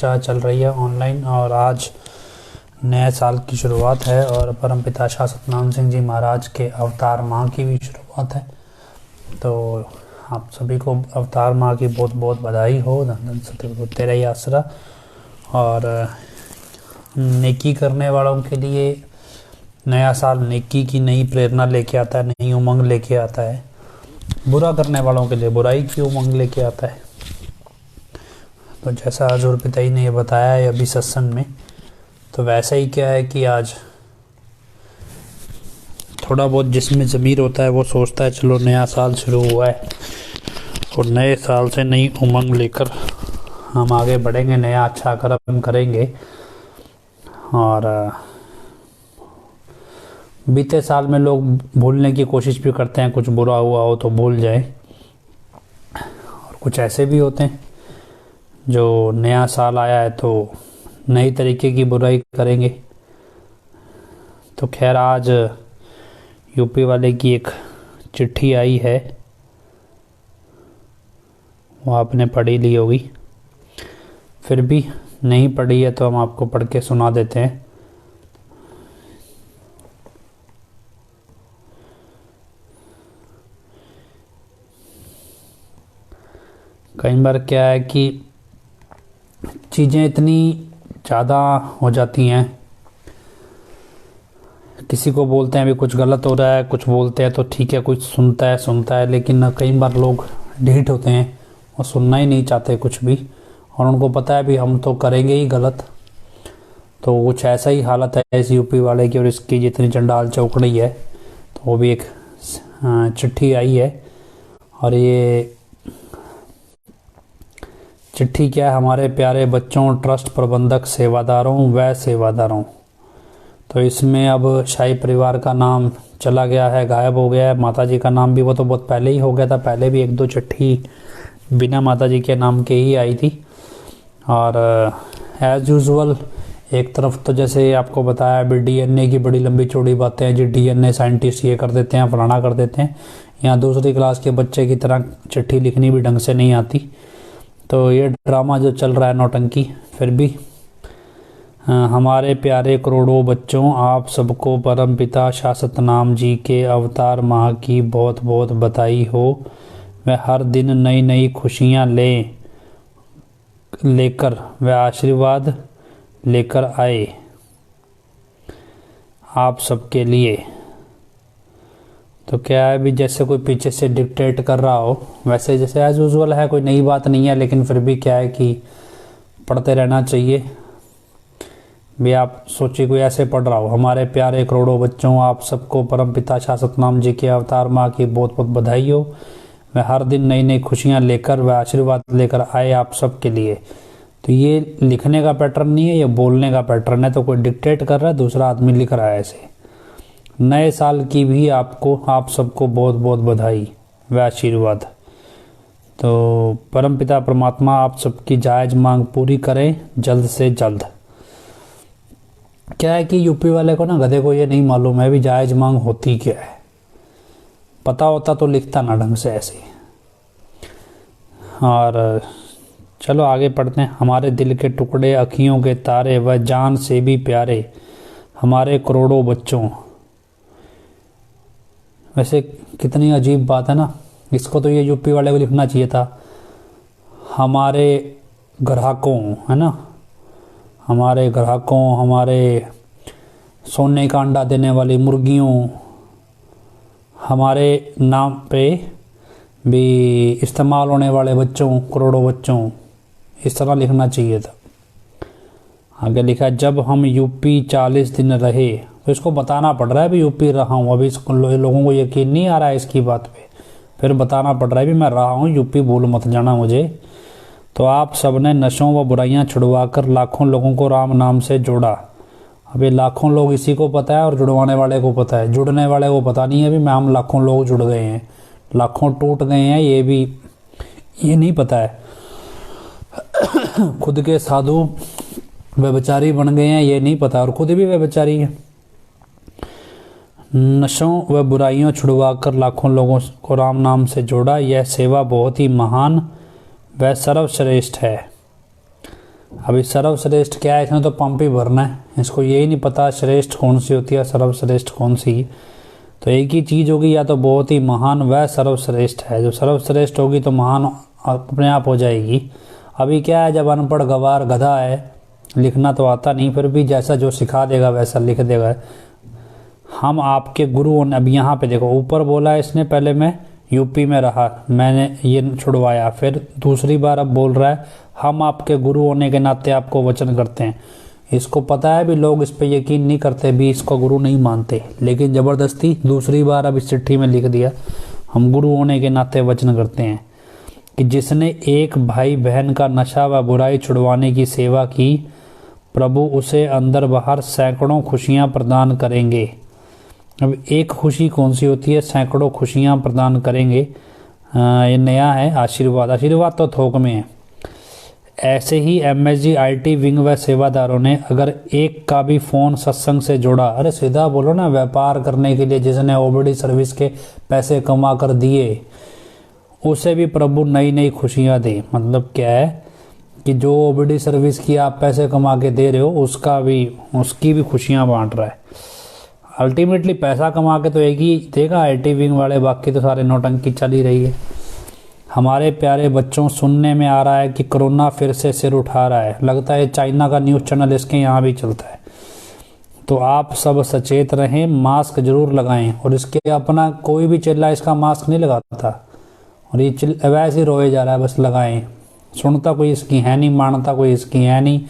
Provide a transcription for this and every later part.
कक्षा चल रही है ऑनलाइन और आज नए साल की शुरुआत है और परमपिता शाह सतनाम सिंह जी महाराज के अवतार माह की भी शुरुआत है। तो आप सभी को अवतार माह की बहुत बहुत बधाई हो। धन धन सतगुरु तेरा ही आसरा। और नेकी करने वालों के लिए नया साल नेकी की नई प्रेरणा लेके आता है, नई उमंग लेके आता है। बुरा करने वालों के लिए बुराई की उमंग लेके आता है। तो जैसा हजूर पिताई ने ये बताया है अभी सत्संग में, तो वैसा ही क्या है कि आज थोड़ा बहुत जिसमें ज़मीर होता है वो सोचता है चलो नया साल शुरू हुआ है और नए साल से नई उमंग लेकर हम आगे बढ़ेंगे, नया अच्छा कर्म करेंगे। और बीते साल में लोग भूलने की कोशिश भी करते हैं, कुछ बुरा हुआ हो तो भूल जाए। और कुछ ऐसे भी होते हैं जो नया साल आया है तो नई तरीके की बुराई करेंगे। तो खैर आज यूपी वाले की एक चिट्ठी आई है, वो आपने पढ़ी ली होगी, फिर भी नहीं पढ़ी है तो हम आपको पढ़ के सुना देते हैं। कई बार क्या है कि चीज़ें इतनी ज़्यादा हो जाती हैं, किसी को बोलते हैं अभी कुछ गलत हो रहा है, कुछ बोलते हैं तो ठीक है, कुछ सुनता है, लेकिन कई बार लोग ढीठ होते हैं और सुनना ही नहीं चाहते कुछ भी, और उनको पता है भी हम तो करेंगे ही गलत। तो कुछ ऐसा ही हालत है इस यूपी वाले की और इसकी जितनी चंडाल चौकड़ी है। तो वो भी एक चिट्ठी आई है और ये चिट्ठी क्या है, हमारे प्यारे बच्चों, ट्रस्ट प्रबंधक, सेवादारों व सेवादारों। तो इसमें अब शाही परिवार का नाम चला गया है, गायब हो गया है। माता जी का नाम भी वो तो बहुत पहले ही हो गया था, पहले भी एक दो चिट्ठी बिना माता जी के नाम के ही आई थी। और एज़ यूजुअल एक तरफ तो जैसे आपको बताया अभी डीएनए की बड़ी लंबी चौड़ी बातें हैं जी, डीएनए साइंटिस्ट ये कर देते हैं, फलाना कर देते हैं। यहाँ दूसरी क्लास के बच्चे की तरह चिट्ठी लिखनी भी ढंग से नहीं आती। तो ये ड्रामा जो चल रहा है नौटंकी, फिर भी हमारे प्यारे करोड़ों बच्चों, आप सबको परमपिता शाह सतनाम जी के अवतार माह की बहुत बहुत बधाई हो। वह हर दिन नई नई खुशियाँ लेकर वह आशीर्वाद लेकर आए आप सबके लिए। तो क्या है भी जैसे कोई पीछे से डिक्टेट कर रहा हो, वैसे जैसे एज यूजुअल है, कोई नई बात नहीं है, लेकिन फिर भी क्या है कि पढ़ते रहना चाहिए भी। आप सोचिए कोई ऐसे पढ़ रहा हो, हमारे प्यारे करोड़ों बच्चों, आप सबको परमपिता शाह सतनाम जी के अवतार माह की बहुत बहुत बधाई हो। वह हर दिन नई नई खुशियाँ लेकर वह आशीर्वाद लेकर आए आप सबके लिए। तो ये लिखने का पैटर्न नहीं है, ये बोलने का पैटर्न है। तो कोई डिक्टेट कर रहा है, दूसरा आदमी लिख रहा है ऐसे। नए साल की भी आप सबको बहुत बहुत बधाई व आशीर्वाद। तो परमपिता परमात्मा आप सबकी जायज़ मांग पूरी करें जल्द से जल्द। क्या है कि यूपी वाले को ना, गधे को ये नहीं मालूम है भी जायज़ मांग होती क्या है। पता होता तो लिखता ना ढंग से ऐसे। और चलो आगे पढ़ते हैं। हमारे दिल के टुकड़े, अखियों के तारे व जान से भी प्यारे हमारे करोड़ों बच्चों। वैसे कितनी अजीब बात है ना, इसको तो ये यूपी वाले को लिखना चाहिए था, हमारे ग्राहकों, है ना, हमारे ग्राहकों, हमारे सोने का अंडा देने वाली मुर्गियों, हमारे नाम पे भी इस्तेमाल होने वाले बच्चों, करोड़ों बच्चों, इस तरह लिखना चाहिए था। आगे लिखा है, जब हम यूपी 40 दिन रहे। तो इसको बताना पड़ रहा है भी यूपी रहा हूँ। अभी लोगों को यकीन नहीं आ रहा है इसकी बात पे, फिर बताना पड़ रहा है भी मैं रहा हूँ यूपी, भूल मत जाना मुझे। तो आप सबने नशों व बुराइयां छुड़वाकर लाखों लोगों को राम नाम से जोड़ा। अभी लाखों लोग इसी को पता है और जुड़वाने वाले को पता है, जुड़ने वाले को पता नहीं है भी मैं हम लाखों लोग जुड़ गए हैं, लाखों टूट गए हैं, ये नहीं पता है। खुद के साधु व्यभिचारी बन गए हैं, ये नहीं पता, और खुद भी व्यभिचारी हैं। नशों व बुराइयों छुड़वाकर लाखों लोगों को राम नाम से जोड़ा। यह सेवा बहुत ही महान व सर्वश्रेष्ठ है। अभी सर्वश्रेष्ठ क्या है, इसने तो पंप ही भरना है, इसको यही नहीं पता श्रेष्ठ कौन सी होती है, सर्वश्रेष्ठ कौन सी। तो एक ही चीज़ होगी, या तो बहुत ही महान वह सर्वश्रेष्ठ है, जो सर्वश्रेष्ठ होगी तो महान अपने आप हो जाएगी। अभी क्या है, जब अनपढ़ गवार गधा है, लिखना तो आता नहीं, फिर भी जैसा जो सिखा देगा वैसा लिख देगा। हम आपके गुरु। अब यहाँ पे देखो ऊपर बोला है इसने, पहले मैं यूपी में रहा, मैंने ये छुड़वाया, फिर दूसरी बार अब बोल रहा है हम आपके गुरु होने के नाते आपको वचन करते हैं। इसको पता है भी लोग इस पे यकीन नहीं करते, भी इसको गुरु नहीं मानते, लेकिन ज़बरदस्ती दूसरी बार अब इस चिट्ठी में लिख दिया हम गुरु होने के नाते वचन करते हैं कि जिसने एक भाई बहन का नशा व बुराई छुड़वाने की सेवा की, प्रभु उसे अंदर बाहर सैकड़ों खुशियाँ प्रदान करेंगे। अब एक खुशी कौन सी होती है, सैकड़ों खुशियाँ प्रदान करेंगे। ये नया है आशीर्वाद, आशीर्वाद तो थोक में है। ऐसे ही MSG IT विंग व सेवादारों ने अगर एक का भी फ़ोन सत्संग से जोड़ा, अरे सीधा बोलो ना, व्यापार करने के लिए जिसने OBD सर्विस के पैसे कमा कर दिए, उसे भी प्रभु नई नई खुशियाँ दे। मतलब क्या है कि जो OBD सर्विस की आप पैसे कमा के दे रहे हो, उसकी भी खुशियाँ बांट रहा है। अल्टीमेटली पैसा कमा के तो एक ही देगा IT विंग वाले, बाकी तो सारे नौटंकी चल ही रही है। हमारे प्यारे बच्चों, सुनने में आ रहा है कि कोरोना फिर से सिर उठा रहा है, लगता है चाइना का न्यूज़ चैनल इसके यहाँ भी चलता है। तो आप सब सचेत रहें, मास्क जरूर लगाएं। और इसके अपना कोई भी चिल्ला इसका मास्क नहीं लगाता, और ये वैसे ही रोए जा रहा है, बस लगाएं। सुनता कोई इसकी है नहीं, मानता कोई इसकी है नहीं।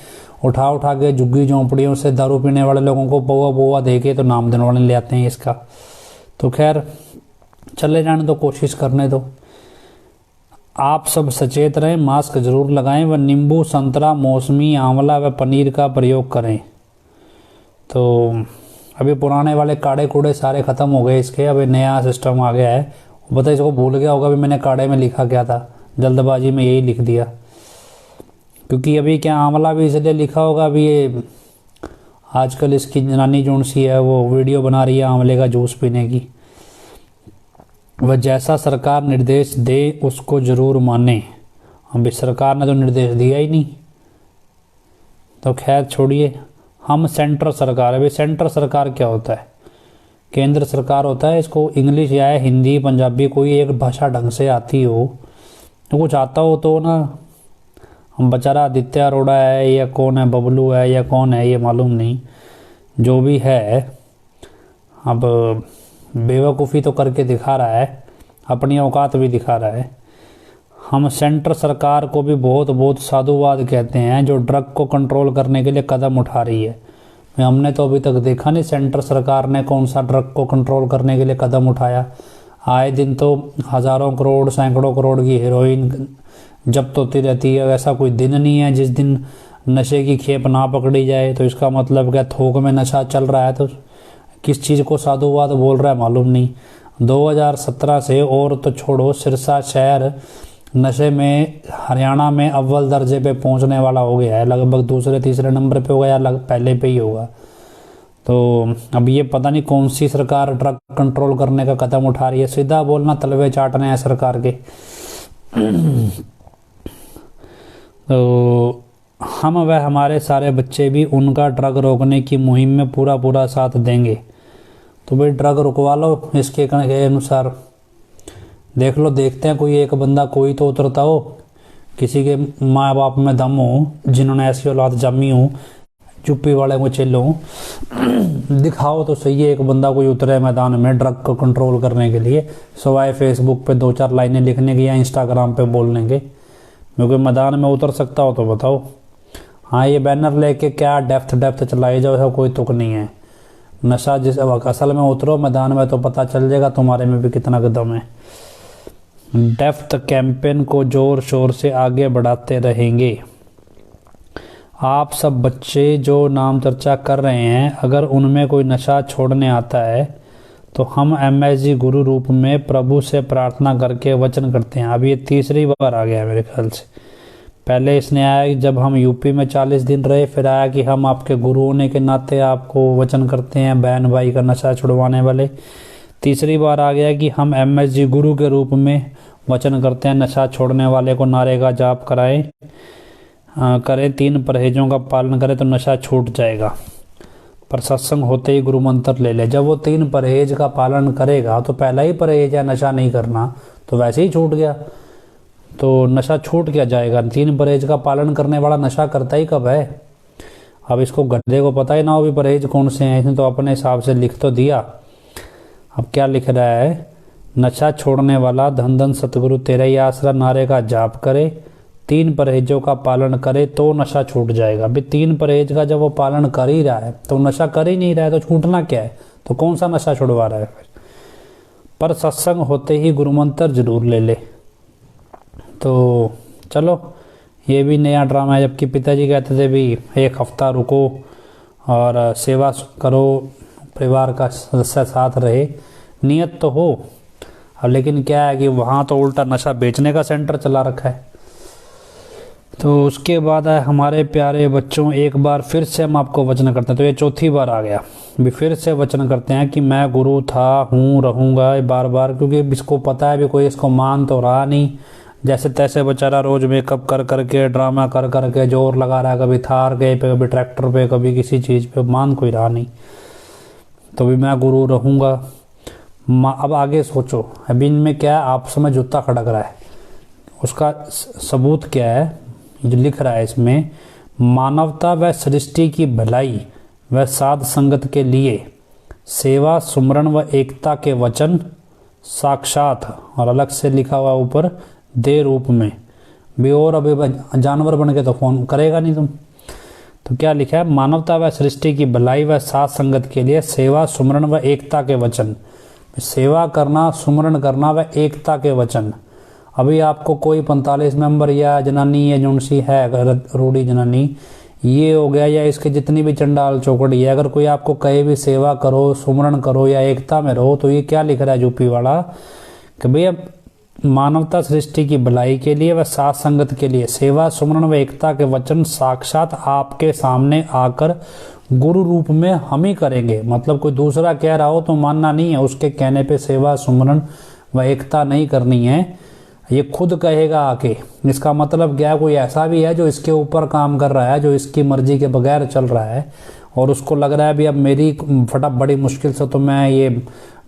उठा के झुग्गी झोंपड़ियों से दारू पीने वाले लोगों को पौवा दे के तो नाम देने वाले ले आते हैं इसका। तो खैर चले जाने तो कोशिश करने दो। आप सब सचेत रहें, मास्क जरूर लगाएं व नींबू, संतरा, मौसमी, आंवला व पनीर का प्रयोग करें। तो अभी पुराने वाले काढ़े कूड़े सारे ख़त्म हो गए इसके, अभी नया सिस्टम आ गया है। बता इसको भूल गया होगा भी मैंने काढ़े में लिखा क्या था, जल्दबाजी में यही लिख दिया। क्योंकि अभी क्या आंवला भी इसलिए लिखा होगा, अभी ये आजकल इसकी जनानी जोन सी है वो वीडियो बना रही है आंवले का जूस पीने की। वह जैसा सरकार निर्देश दे उसको जरूर माने। अभी सरकार ने तो निर्देश दिया ही नहीं, तो खैर छोड़िए। हम सेंट्रल सरकार, अभी सेंट्रल सरकार क्या होता है, केंद्र सरकार होता है। इसको इंग्लिश या हिंदी पंजाबी कोई एक भाषा ढंग से आती हो, तो कुछ आता हो तो ना। हम बेचारा आदित्य अरोड़ा है या कौन है, बबलू है या कौन है, ये मालूम नहीं, जो भी है अब बेवकूफ़ी तो करके दिखा रहा है, अपनी औकात भी दिखा रहा है। हम सेंट्रल सरकार को भी बहुत साधुवाद कहते हैं, जो ड्रग को कंट्रोल करने के लिए कदम उठा रही है। हमने तो अभी तक देखा नहीं सेंट्रल सरकार ने कौन सा ड्रग को कंट्रोल करने के लिए कदम उठाया। आए दिन तो हज़ारों करोड़ सैकड़ों करोड़ की हेरोइन जब्त होती रहती है, ऐसा कोई दिन नहीं है जिस दिन नशे की खेप ना पकड़ी जाए। तो इसका मतलब क्या, थोक में नशा चल रहा है तो किस चीज़ को साधुवाद बोल रहा है मालूम नहीं। 2017 से और तो छोड़ो, सिरसा शहर नशे में हरियाणा में अव्वल दर्जे पे पहुंचने वाला हो गया है, लगभग दूसरे तीसरे नंबर पे होगा या पहले पे ही होगा। तो अब ये पता नहीं कौन सी सरकार ड्रग कंट्रोल करने का कदम उठा रही है। सीधा बोलना, तलवे चाटने हैं सरकार के। तो हम व हमारे सारे बच्चे भी उनका ड्रग रोकने की मुहिम में पूरा साथ देंगे। तो भाई ड्रग रुकवा लो इसके अनुसार, देख लो, देखते हैं कोई एक बंदा कोई तो उतरता हो, किसी के माँ बाप में दम हो, जिन्होंने ऐसी औलाद जमी हो, चुप्पी वाले को चिल्लो, दिखाओ तो सही है एक बंदा कोई उतरे मैदान में ड्रग को कंट्रोल करने के लिए, सवाए फेसबुक पे 2-4 लाइनें लिखने की या इंस्टाग्राम पे बोलने के। क्योंकि मैदान में उतर सकता हो तो बताओ। हाँ, ये बैनर लेके क्या डेप्थ चलाई जाओ, ऐसा कोई तुक नहीं है। नशा जिस असल में उतरो मैदान में तो पता चल जाएगा तुम्हारे में भी कितना दम है। डेप्थ कैंपेन को जोर शोर से आगे बढ़ाते रहेंगे। आप सब बच्चे जो नाम चर्चा कर रहे हैं, अगर उनमें कोई नशा छोड़ने आता है तो हम MSG गुरु रूप में प्रभु से प्रार्थना करके वचन करते हैं। अब ये तीसरी बार आ गया मेरे ख्याल से। पहले इसने आया जब हम यूपी में 40 दिन रहे, फिर आया कि हम आपके गुरु होने के नाते आपको वचन करते हैं, बहन भाई का नशा छुड़वाने वाले। तीसरी बार आ गया कि हम MSG गुरु के रूप में वचन करते हैं, नशा छोड़ने वाले को नारे का जाप कराएं। करे, 3 परहेजों का पालन करे तो नशा छूट जाएगा। पर सत्संग होते ही गुरु मंत्र ले ले। जब वो 3 परहेज का पालन करेगा तो पहला ही परहेज है नशा नहीं करना, तो वैसे ही छूट गया, तो नशा छूट क्या जाएगा। 3 परहेज का पालन करने वाला नशा करता ही कब है। अब इसको गधे को पता ही ना हो भी परहेज कौन से हैं, इसने तो अपने हिसाब से लिख तो दिया। अब क्या लिख रहा है, नशा छोड़ने वाला धन धन सतगुरु तेरा ही आसरा नारे का जाप करे, 3 परहेजों का पालन करे तो नशा छूट जाएगा। अभी 3 परहेज का जब वो पालन कर ही रहा है तो नशा कर ही नहीं रहा है, तो छूटना क्या है, तो कौन सा नशा छुड़वा रहा है फिर। पर सत्संग होते ही गुरु मंत्र जरूर ले ले। तो चलो ये भी नया ड्रामा है। जबकि पिताजी कहते थे भी 1 हफ्ता रुको और सेवा करो, परिवार का सदस्य साथ रहे, नियत तो हो। अब लेकिन क्या है कि वहाँ तो उल्टा नशा बेचने का सेंटर चला रखा है। तो उसके बाद है हमारे प्यारे बच्चों, एक बार फिर से हम आपको वचन करते हैं, तो ये चौथी बार आ गया भी फिर से वचन करते हैं कि मैं गुरु था, हूँ, रहूँगा, बार बार, क्योंकि इसको पता है भी कोई इसको मान तो रहा नहीं। जैसे तैसे बेचारा रोज मेकअप कर करके, ड्रामा कर करके जोर लगा रहा है, कभी थार के पे, कभी ट्रैक्टर पे, कभी किसी चीज़ पे, मान कोई रहा नहीं। तो भी मैं गुरु रहूँगा। अब आगे सोचो, अभी इनमें क्या है, आपस में जूता खड़क रहा है। उसका सबूत क्या है जो लिख रहा है इसमें, मानवता व सृष्टि की भलाई व साध संगत के लिए सेवा सुमरण व एकता के वचन साक्षात, और अलग से लिखा हुआ ऊपर दे रूप में भी, और अभी जानवर बन के तो फोन करेगा नहीं तुम। तो क्या लिखा है, मानवता व सृष्टि की भलाई व साध संगत के लिए सेवा सुमरण व एकता के वचन। सेवा करना, सुमरण करना व एकता के वचन। अभी आपको कोई 45 मेंबर या जनानी या जौन सी है रूढ़ी जनानी, ये हो गया, या इसके जितनी भी चंडाल चौकड़ी है, अगर कोई आपको कहे भी सेवा करो, सुमरण करो या एकता में रहो, तो ये क्या लिख रहा है यूपी वाला कि भैया मानवता सृष्टि की भलाई के लिए व साथ संगत के लिए सेवा सुमरण व एकता के वचन साक्षात आपके सामने आकर गुरु रूप में हम ही करेंगे। मतलब कोई दूसरा कह रहा हो तो मानना नहीं है, उसके कहने पे सेवा सुमरण व एकता नहीं करनी है, ये खुद कहेगा आके। इसका मतलब क्या, कोई ऐसा भी है जो इसके ऊपर काम कर रहा है, जो इसकी मर्जी के बगैर चल रहा है, और उसको लग रहा है भी अब मेरी फटाफट बड़ी मुश्किल से तो मैं ये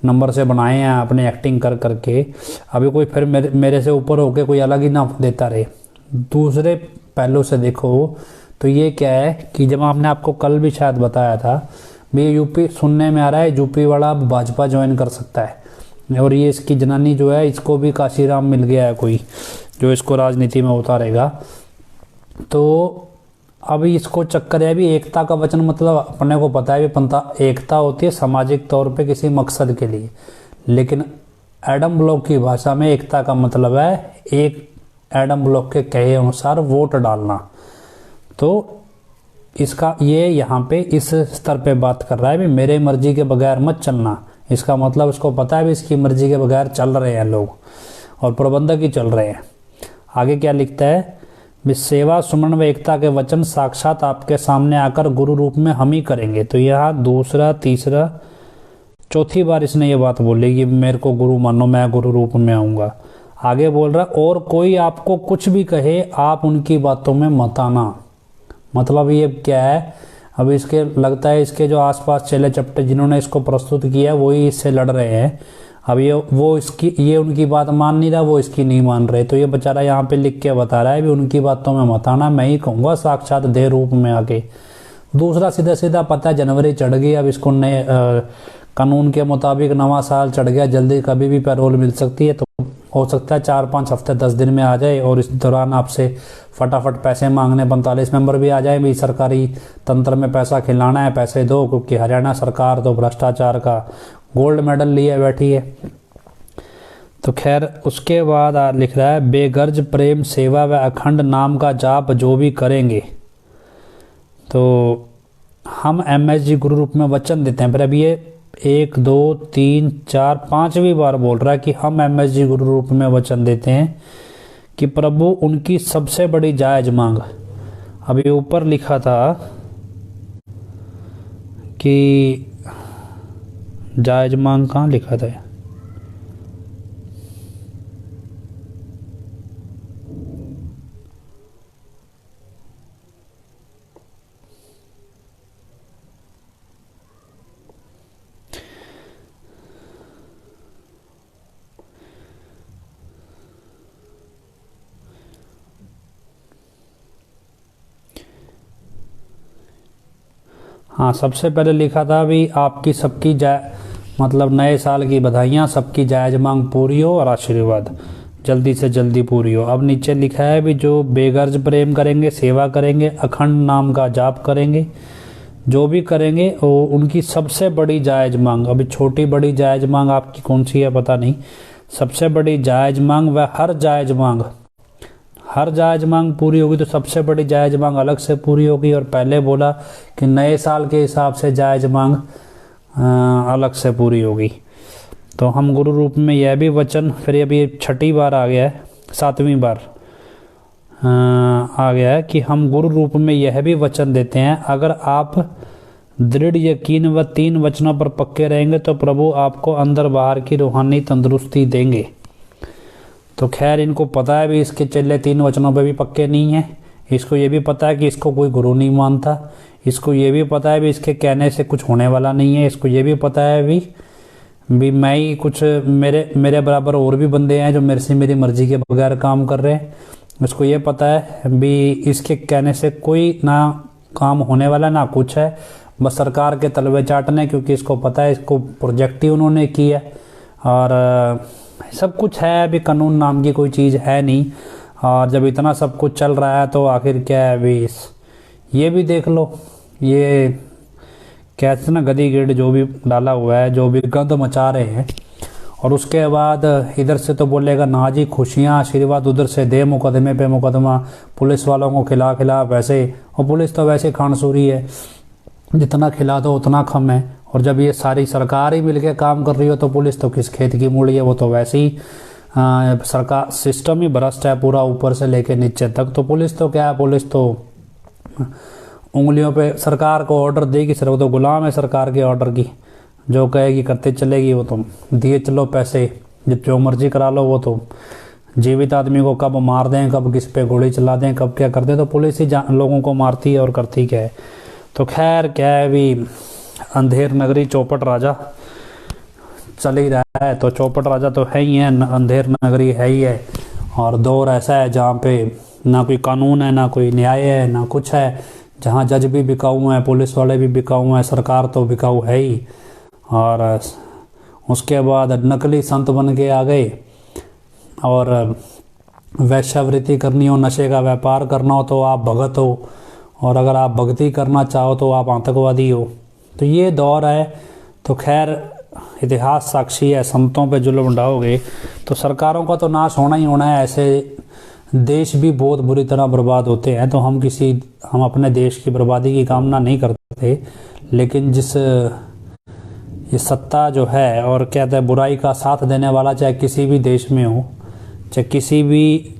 नंबर से बनाए हैं अपने एक्टिंग कर करके, अभी कोई फिर मेरे से ऊपर होके कोई अलग ही ना देता रहे। दूसरे पहलू से देखो तो ये क्या है कि जब आपने आपको कल भी शायद बताया था भी, यूपी सुनने में आ रहा है यूपी वाला भाजपा ज्वाइन कर सकता है, और ये इसकी जनानी जो है इसको भी काशीराम मिल गया है कोई जो इसको राजनीति में उतारेगा। तो अभी इसको चक्कर है भी एकता का वचन, मतलब अपने को पता है भी पंथा एकता होती है सामाजिक तौर पे किसी मकसद के लिए, लेकिन एडम ब्लॉक की भाषा में एकता का मतलब है एक एडम ब्लॉक के कहे अनुसार वोट डालना। तो इसका ये यहाँ पे इस स्तर पे बात कर रहा है भी मेरे मर्जी के बगैर मत चलना। इसका मतलब इसको पता है भी इसकी मर्जी के बगैर चल रहे हैं लोग और प्रबंधक ही चल रहे हैं। आगे क्या लिखता है, भी सेवा सुमरण व एकता के वचन साक्षात आपके सामने आकर गुरु रूप में हम ही करेंगे। तो यहाँ दूसरा तीसरा चौथी बार इसने ये बात बोली कि मेरे को गुरु मानो, मैं गुरु रूप में आऊँगा। आगे बोल रहा और कोई आपको कुछ भी कहे आप उनकी बातों में मत आना। मतलब ये क्या है, अब इसके लगता है इसके जो आसपास चेले चपटे जिन्होंने इसको प्रस्तुत किया वही इससे लड़ रहे हैं। अब ये उनकी बात मान नहीं रहा, वो इसकी नहीं मान रहे। तो ये बेचारा यहाँ पे लिख के बता रहा है भी उनकी बातों में मत आना, मैं ही कहूँगा साक्षात देह रूप में आके। दूसरा सीधा सीधा पता है जनवरी चढ़ गई, अब इसको नए कानून के मुताबिक नवा साल चढ़ गया, जल्दी कभी भी पैरोल मिल सकती है। तो हो सकता है 4-5 हफ्ते 10 दिन में आ जाए और इस दौरान आपसे फटाफट पैसे मांगने 45 मेंबर भी आ जाए भी सरकारी तंत्र में पैसा खिलाना है, पैसे दो, क्योंकि हरियाणा सरकार तो भ्रष्टाचार का गोल्ड मेडल लिए बैठी है। तो खैर उसके बाद लिख रहा है बेगर्ज प्रेम सेवा व अखंड नाम का जाप जो भी करेंगे। तो हम MSG गुरु रूप में वचन देते हैं। फिर अब ये 1 2 3 4 5वीं बार बोल रहा है कि हम MSG गुरु रूप में वचन देते हैं कि प्रभु उनकी सबसे बड़ी जायज मांग। अभी ऊपर लिखा था कि जायज मांग कहाँ लिखा था, हाँ, सबसे पहले लिखा था भी आपकी सबकी मतलब नए साल की बधाइयाँ, सबकी जायज़ मांग पूरी हो और आशीर्वाद जल्दी से जल्दी पूरी हो। अब नीचे लिखा है भी जो बेगर्ज प्रेम करेंगे, सेवा करेंगे, अखंड नाम का जाप करेंगे, जो भी करेंगे वो उनकी सबसे बड़ी जायज़ मांग, अभी छोटी बड़ी जायज़ मांग आपकी कौन सी है पता नहीं, सबसे बड़ी जायज़ मांग व हर जायज़ मांग पूरी होगी। तो सबसे बड़ी जायज़ मांग अलग से पूरी होगी, और पहले बोला कि नए साल के हिसाब से जायज़ मांग अलग से पूरी होगी। तो हम गुरु रूप में यह भी वचन, फिर अभी 6ठी बार आ गया है, 7वीं बार आ गया है कि हम गुरु रूप में यह भी वचन देते हैं, अगर आप दृढ़ यकीन व 3 वचनों पर पक्के रहेंगे तो प्रभु आपको अंदर बाहर की रूहानी तंदुरुस्ती देंगे। तो खैर इनको पता है भी इसके चेले 3 वचनों पे भी पक्के नहीं हैं। इसको ये भी पता है कि इसको कोई गुरु नहीं मानता। इसको ये भी पता है भी इसके कहने से कुछ होने वाला नहीं है। इसको ये भी पता है भी मैं ही कुछ, मेरे बराबर और भी बंदे हैं जो मेरे से मेरी मर्जी के बगैर काम कर रहे हैं। इसको ये पता है भी इसके कहने से कोई ना काम होने वाला ना कुछ है, बस सरकार के तलवे चाटने, क्योंकि इसको पता है इसको प्रोजेक्ट ही उन्होंने किया और सब कुछ है। अभी कानून नाम की कोई चीज़ है नहीं, और जब इतना सब कुछ चल रहा है तो आखिर क्या है अभी ये भी देख लो। ये कहते ना गधी गिड़ जो भी डाला हुआ है, जो भी गंद मचा रहे हैं, और उसके बाद इधर से तो बोलेगा ना जी खुशियाँ आशीर्वाद, उधर से दे मुकदमे पे मुकदमा, पुलिस वालों को खिला वैसे, और पुलिस तो वैसे खानसूरी है, जितना खिला दो उतना कम है। और जब ये सारी सरकार ही मिलके काम कर रही हो तो पुलिस तो किस खेत की मूड़ी है, वो तो वैसे ही सरकार सिस्टम ही भ्रष्ट है पूरा ऊपर से लेके नीचे तक। तो पुलिस तो क्या है, पुलिस तो उंगलियों पे सरकार को ऑर्डर देगी, सिर्फ तो गुलाम है सरकार के ऑर्डर की, जो कहेगी करते चलेगी। वो तो दिए चलो पैसे, जो मर्जी करा लो। वो तो जीवित आदमी को कब मार दें, कब किस पे गोली चला दें, कब क्या कर दें, तो पुलिस ही लोगों को मारती है और करती क्या है। तो खैर क्या है भी अंधेर नगरी चौपट राजा चल ही रहा है। तो चौपट राजा तो है ही है, अंधेर नगरी है ही है, और दौर ऐसा है जहाँ पे ना कोई कानून है, ना कोई न्याय है, ना कुछ है, जहाँ जज भी बिकाऊ हैं, पुलिस वाले भी बिकाऊ हैं, सरकार तो बिकाऊ है ही। और उसके बाद नकली संत बन के आ गए, और वैश्यावृत्ति करनी हो, नशे का व्यापार करना हो तो आप भगत हो, और अगर आप भक्ति करना चाहो तो आप आतंकवादी हो। तो ये दौर है। तो खैर इतिहास साक्षी है, संतों पे जुल्म उठाओगे तो सरकारों का तो नाश होना ही होना है। ऐसे देश भी बहुत बुरी तरह बर्बाद होते हैं। तो हम अपने देश की बर्बादी की कामना नहीं करते, लेकिन जिस ये सत्ता जो है, और कहते हैं बुराई का साथ देने वाला, चाहे किसी भी देश में हो, चाहे किसी भी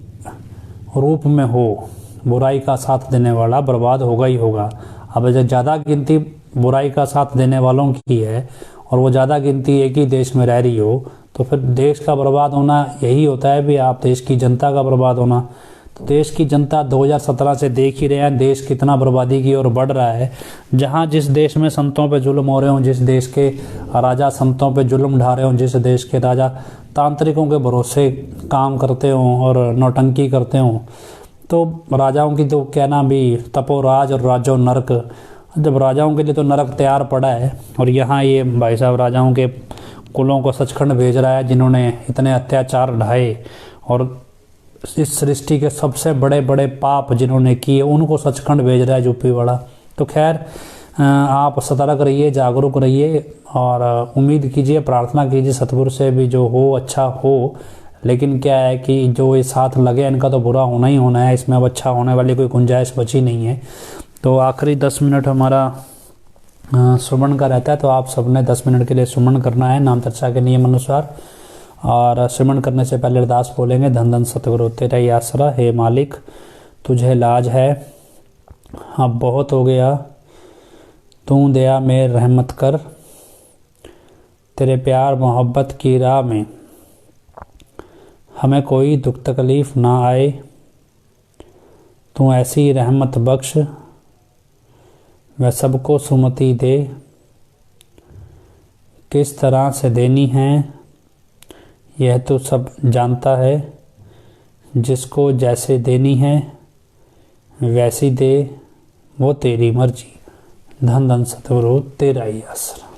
रूप में हो, बुराई का साथ देने वाला बर्बाद होगा ही होगा। अब जब ज़्यादा गिनती बुराई का साथ देने वालों की है, और वो ज़्यादा गिनती एक ही देश में रह रही हो, तो फिर देश का बर्बाद होना यही होता है भी आप देश की जनता का बर्बाद होना। तो देश की जनता 2017 से देख ही रहे हैं देश कितना बर्बादी की ओर बढ़ रहा है। जहाँ जिस देश में संतों पे जुल्म हो रहे हों, जिस देश के राजा संतों पे जुल्म ढा रहे हों, जिस देश के राजा तांत्रिकों के भरोसे काम करते हों और नौटंकी करते हों, तो राजाओं की तो कहना भी तपोराज और राजो नरक। जब राजाओं के लिए तो नरक तैयार पड़ा है, और यहाँ ये भाई साहब राजाओं के कुलों को सचखंड भेज रहा है, जिन्होंने इतने अत्याचार ढाए और इस सृष्टि के सबसे बड़े बड़े पाप जिन्होंने किए उनको सचखंड भेज रहा है यूपी वाला। तो खैर आप सतर्क रहिए, जागरूक रहिए, और उम्मीद कीजिए, प्रार्थना कीजिए सतगुरु से भी जो हो अच्छा हो। लेकिन क्या है कि जो ये साथ लगे इनका तो बुरा होना ही होना है, इसमें अब अच्छा होने वाली कोई गुंजाइश बची नहीं है। तो आखिरी 10 मिनट हमारा सुमन का रहता है, तो आप सबने 10 मिनट के लिए सुमन करना है नाम चर्चा के नियम अनुसार। और सुमन करने से पहले अरदास बोलेंगे, धन धन सतगुरु तेरा ही आसरा, हे मालिक तुझे लाज है, अब बहुत हो गया, तू दया में रहमत कर, तेरे प्यार मोहब्बत की राह में हमें कोई दुख तकलीफ़ ना आए, तू ऐसी रहमत बख्श वह सबको सुमति दे, किस तरह से देनी है यह तो सब जानता है, जिसको जैसे देनी है वैसी दे, वो तेरी मर्जी। धन धन सतगुरु तेरा ही आसरा।